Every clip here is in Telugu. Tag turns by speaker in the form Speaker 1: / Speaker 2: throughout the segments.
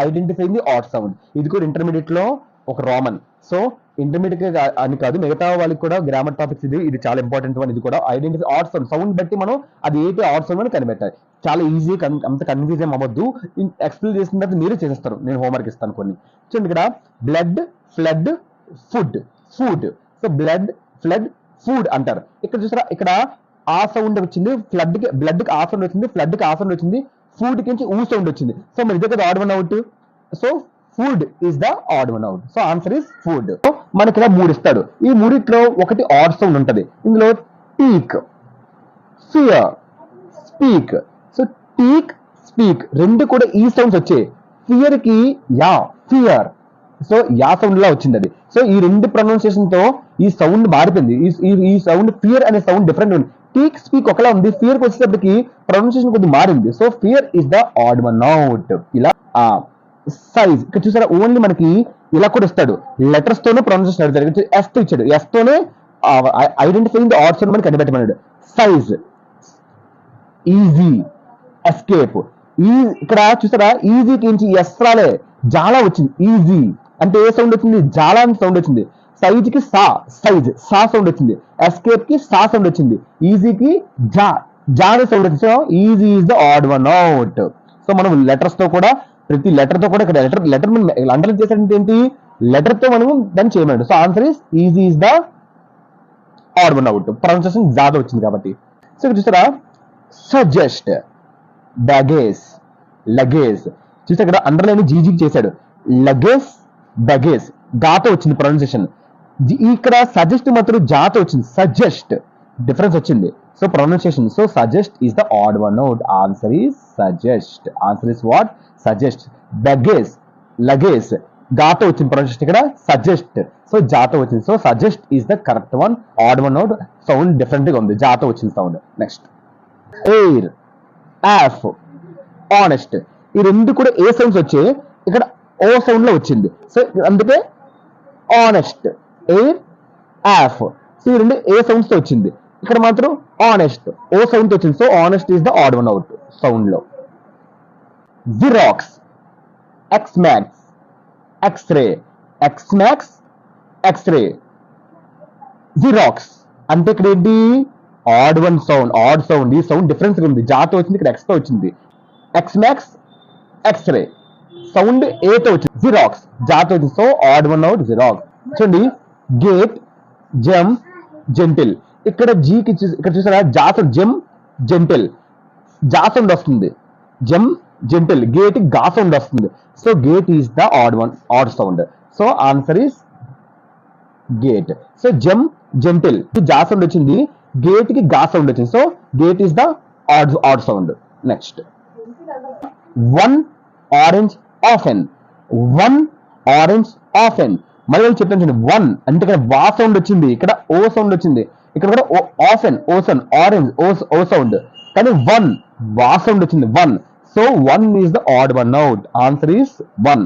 Speaker 1: Identifying the add sound. ఇది కూడా ఇంటర్మీడియట్ లో ఒక రామన్. సో ఇంటర్మీడియట్ అని కాదు, మిగతా వాళ్ళకి కూడా గ్రామర్ టాపిక్స్ ఇది చాలా ఇంపార్టెంట్ వన్. ఇది కూడా ఐడెంటిఫై ఆడ్ సౌండ్. సౌండ్ బట్టి మనం అది ఏంటి ఆడ్ సౌండ్ అని కనిపెట్టాలి. చాలా ఈజీ, అంత కన్ఫ్యూజ్ ఏం అవ్వద్దు. ఎక్స్ప్లెయిన్ చేసిన తర్వాత మీరే చేసేస్తారు, నేను హోంవర్క్ ఇస్తాను కొన్ని. చూడండి ఇక్కడ blood, flood, food, food. So blood, flood, food అంటారు. ఇక్కడ చూసారా, ఇక్కడ ఆ సౌండ్ వచ్చింది, ఫ్లడ్ కి బ్లడ్ కి ఆ సౌండ్ వచ్చింది, ఫ్లడ్ కి ఆ సౌండ్ వచ్చింది, ఫుడ్ కి ఊ సౌండ్ వచ్చింది. సో మరి ఇదే కదా add one out. So food is the odd one out. So answer is food. మనకి ఇలా 3 ఇస్తాడు. ఈ 3లో ఒకటి ఆడ్ సౌండ్ ఉంటది. ఇందులో teak, fear, speak. So teak, speak రెండు కూడా ఈ సౌండ్స్ వచ్చాయి. ఫియర్ కి యా, ఫియర్. సో యా సౌండ్ లా వచ్చింది అది. సో ఈ రెండు ప్రొనౌన్సియేషన్ తో ఈ సౌండ్ మారిపోయింది. ఈ సౌండ్ ఫియర్ అనే సౌండ్ డిఫరెంట్ ఉంది. టీక్, స్పీక్ ఒకలా ఉంది, ఫియర్ కి వచ్చేటప్పటికి ప్రొనౌన్సియేషన్ కొద్దిగా మారింది. So fear is the odd one out. ఇలా సైజ్ ఇక్కడ చూసారా, ఓన్లీ మనకి ఇలా కూడా ఇస్తాడు, లెటర్స్ తోనే ప్రొనౌన్సియేషన్ అడుగుతాడు. ఎస్ తో ఇచ్చాడు, ఎస్ తోనే ఐడెంటిఫైయింగ్ ది ఆడ్ సౌండ్ మనకి కనిపెట్టమన్నాడు. Size, easy, escape. ఇక్కడ చూసారా, ఈజీకి నుంచి ఎస్ రాలే, జాలా వచ్చింది. ఈజీ అంటే ఏ సౌండ్ వచ్చింది, జాలా అని సౌండ్ వచ్చింది. సైజ్ కి సా, సైజ్ సా సౌండ్ వచ్చింది. ఎస్కేప్ కి సా సౌండ్ వచ్చింది. ఈజీకి జా, జా అనే సౌండ్ వచ్చింది. So easy is the odd one out. So మనం లెటర్స్ తో కూడా, ప్రతి లెటర్ తో కూడా, ఇక్కడ లెటర్ అండర్లైన్ చేసేటంటే ఏంటి, లెటర్ తో మనం దాన్ని చేయమన్నాడు. So answer is easy is the odd one out. Pronunciation జాదా వచ్చింది కాబట్టి. సో ఇక్కడ చూసారా, సజెస్ట్, బ్యాగేజ్, లగేజ్. చూస్తే ఇక్కడ అండర్లైన్ జీజీకి చేశాడు. లగేజ్, బ్యాగేజ్ గాతో వచ్చింది ప్రొనౌన్సియేషన్. ఇక్కడ సజెస్ట్ మాత్రం జాతో వచ్చింది. సజెస్ట్ డిఫరెన్స్ వచ్చింది. So pronunciation. So suggest is the odd one out. Answer is suggest. Answer is what, suggest. Baggage, luggage గాతో వచ్చింది ప్రొనౌన్సియేషన్, ఇక్కడ సజెస్ట్. సో జాతో వచ్చింది. So suggest is the correct one. Odd one out. Sound different గా ఉంది, జాతో వచ్చింది సౌండ్. Next air, off, honest. ఈ రెండు కూడా ఏ సౌండ్స్ వచ్చాయి, ఇక్కడ ఓ సౌండ్ లో వచ్చింది. సో అందుకే ఆనెస్ట్, ఎయిర్, ఆఫ్. సో ఈ రెండు ఏ సౌండ్స్ తో వచ్చింది, ఇక్కడ మాత్రం ఆనెస్ట్ ఓ సౌండ్ తో వచ్చింది. So honest is the odd one out sound లో. Xerox, Xmas, X ray, Xmas, X ray, xerox. అంటే ఇక్కడ ఏంటి, odd one sound, odd sound. ఈ సౌండ్ డిఫరెన్స్ ఉంది, జాతో వచ్చింది, ఇక్కడ ఎక్స్ తో వచ్చింది. ఎక్స్మాక్స్, ఎక్స్రే సౌండ్ ఏతో వచ్చింది. జిరాక్స్ జాతో వచ్చింది. So odd one out xerox. చూడండి, గేట్, జమ్, జెంటిల్. ఇక్కడ జీకి ఇక్కడ చూసారా, జాతో జమ్, జెంటిల్, జా సౌండ్ వస్తుంది. Gym, gentle. గేట్ గా సౌండ్ వస్తుంది. So gate is the odd one, odd sound. So answer is gate. So gym, gentle జా సౌండ్ వచ్చింది, గేట్ కి గా సౌండ్ వచ్చింది. So gate is the odd sound. Next one orange often, one orange often. మళ్ళీ చెప్తాను చూడండి, వన్ అంటే ఇక్కడ వా సౌండ్ వచ్చింది, ఇక్కడ ఓ సౌండ్ వచ్చింది, ఇక్కడ కూడా often O sound, orange O sound, కానీ వన్ వా సౌండ్ వచ్చింది. One. So one is the odd one out. Answer is one.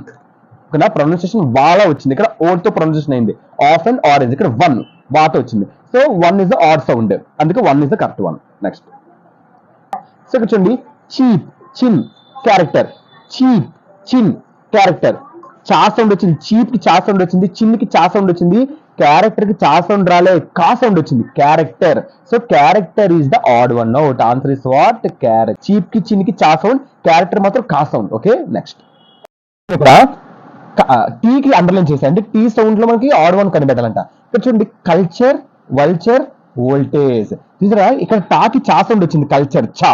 Speaker 1: ఇక్కడ ప్రొనౌన్సియేషన్ వాలా వచ్చింది, ఇక్కడ ఓతో ప్రొనౌన్సియేషన్ అయింది. ఆఫెన్, ఆరెంజ్, ఇక్కడ వన్ వాతో వచ్చింది. So one is the odd sound, అందుకే one is the correct one. Next so ఇక్కడ చూడండి, cheap, chin, character. Cheap, chin, character. చా సౌండ్ వచ్చింది, చీప్ కి చా సౌండ్ వచ్చింది, చిన్ కి చా సౌండ్ వచ్చింది, క్యారెక్టర్ కి చా సౌండ్ రాలే, కా సౌండ్ వచ్చింది. Character. So character is the odd one out. Answer is what, character. Cheap కి చిన్ కి చా సౌండ్, క్యారెక్టర్ మాత్రం కా సౌండ్. ఓకే, నెక్స్ట్ ఇక్కడ టీకి అండర్లైన్ చేశారు, అంటే టీ సౌండ్ లో మనకి ఆడ్ వన్ కనిపెట్టాలంట. ఇక్కడ చూడండి, కల్చర్, వల్చర్, వోల్టేజ్. చూసారా, ఇక్కడ టాకి చా సౌండ్ వచ్చింది, కల్చర్ చా.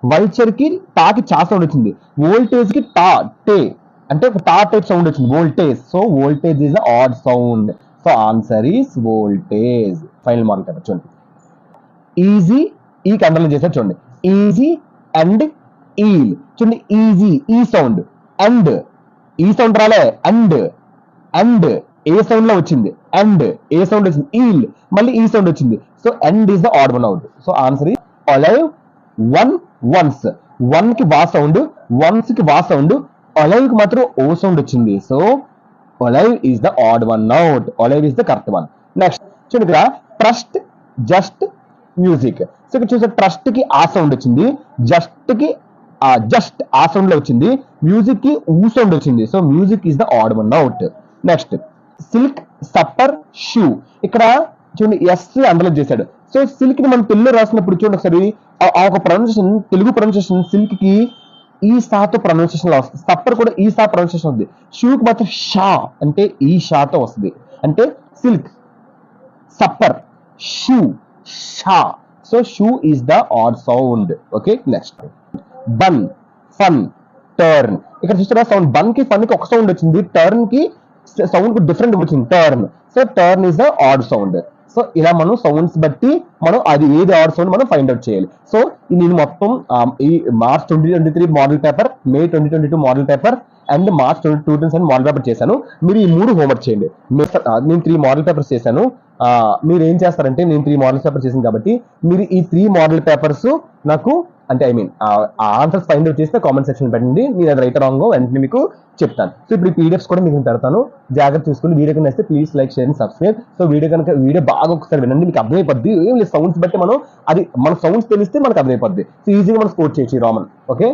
Speaker 1: వల్చర్ కి టాకి చా సౌండ్ వచ్చింది, వోల్టేజ్ కి టా టే అంటే ఒక టా టైప్ సౌండ్ వచ్చింది, voltage. So voltage is the odd sound. So answer is voltage. Final mark కదా చూడండి, ఈజీ, ఈకి అండర్లైన్ చేశారు చూడండి, ఈజీ అండ్ ఈల్. చూడండి, ఈజీ ఈ సౌండ్, అండ్ ఈ సౌండ్ రాలే, అండ్ అండ్ ఏ సౌండ్ లో వచ్చింది, అండ్ ఏ సౌండ్ వచ్చింది, ఈల్ మళ్ళీ ఈ సౌండ్ వచ్చింది. So end is the odd one out. So answer is alive, one, once. One కి వా సౌండ్, వన్స్ కి వా సౌండ్, అలైవ్ కి మాత్రం ఓ సౌండ్ వచ్చింది. So alive is the odd one out. Alive is the correct one. Next చూడండి, ఇక్కడ ట్రస్ట్, జస్ట్, మ్యూజిక్. సో ఇక్కడ చూసే ట్రస్ట్ కి ఆ సౌండ్ వచ్చింది, జస్ట్ కి జస్ట్ ఆ సౌండ్ లో వచ్చింది, మ్యూజిక్ కి ఊ సౌండ్ వచ్చింది. So music is the odd one out. Next silk, supper, shoe. ఇక్కడ చూడండి ఎస్ అండర్లైన్ చేశాడు. సో సిల్క్ ని మనం తెలుగులో రాసినప్పుడు చూడండి ఒకసారి ఆ ఒక ప్రొనౌన్సియేషన్, తెలుగు ప్రొనౌన్సియేషన్ సిల్క్ కి ఈ సాతో ప్రొనౌన్సియేషన్ లో వస్తుంది, సప్పర్ కూడా ఈ సా ప్రొనౌన్సియేషన్ ఉంది. షూకి మాత్రం షా అంటే ఈ షాతో వస్తుంది. అంటే silk, supper, shoe, Shah. So shoe is the odd sound. Okay next bun, fun, turn. ఇక్కడ చూస్తారా సౌండ్ బన్ కి ఫన్ కి ఒక సౌండ్ వచ్చింది, టర్న్ కి సౌండ్ కి డిఫరెంట్ వచ్చింది turn. So turn is the odd sound. So ఇలా మనం సౌండ్స్ బట్టి మనం అది ఏది ఆడ్ సౌండ్ మనం ఫైండ్ అవుట్ చేయాలి. సో నేను మొత్తం ఈ March 2023 model paper, May 2022 model paper and March 2027 model paper చేశాను. మీరు ఈ 3 హోంవర్క్ చేయండి. నేను 3 మోడల్ పేపర్స్ చేశాను. మీరు ఏం చేస్తారంటే నేను 3 మోడల్ పేపర్స్ చేశాను కాబట్టి మీరు ఈ 3 మోడల్ పేపర్స్ నాకు అంటే I mean answers find out చేస్తే కామెంట్ సెక్షన్ పెట్టండి. నేను అది రైట్ రాంగ్ వెంటనే మీకు చెప్తాను. సో ఇప్పుడు ఈ పీడిఎఫ్స్ కూడా మీకు పెడతాను, జాగ్రత్త చూసుకుని. వీడియో కనుక నచ్చితే please like, share and subscribe. So video బాగా ఒకసారి వినండి, మీకు అర్థమైపోద్ది. ఏం లేదు సౌండ్స్ బట్టి మనం అది మన సౌండ్స్ తెలిస్తే మనకు అర్థమైపోద్ది. సో ఈజీగా మనం స్కోర్ చేయొచ్చు ఈ రామన్. ఓకే.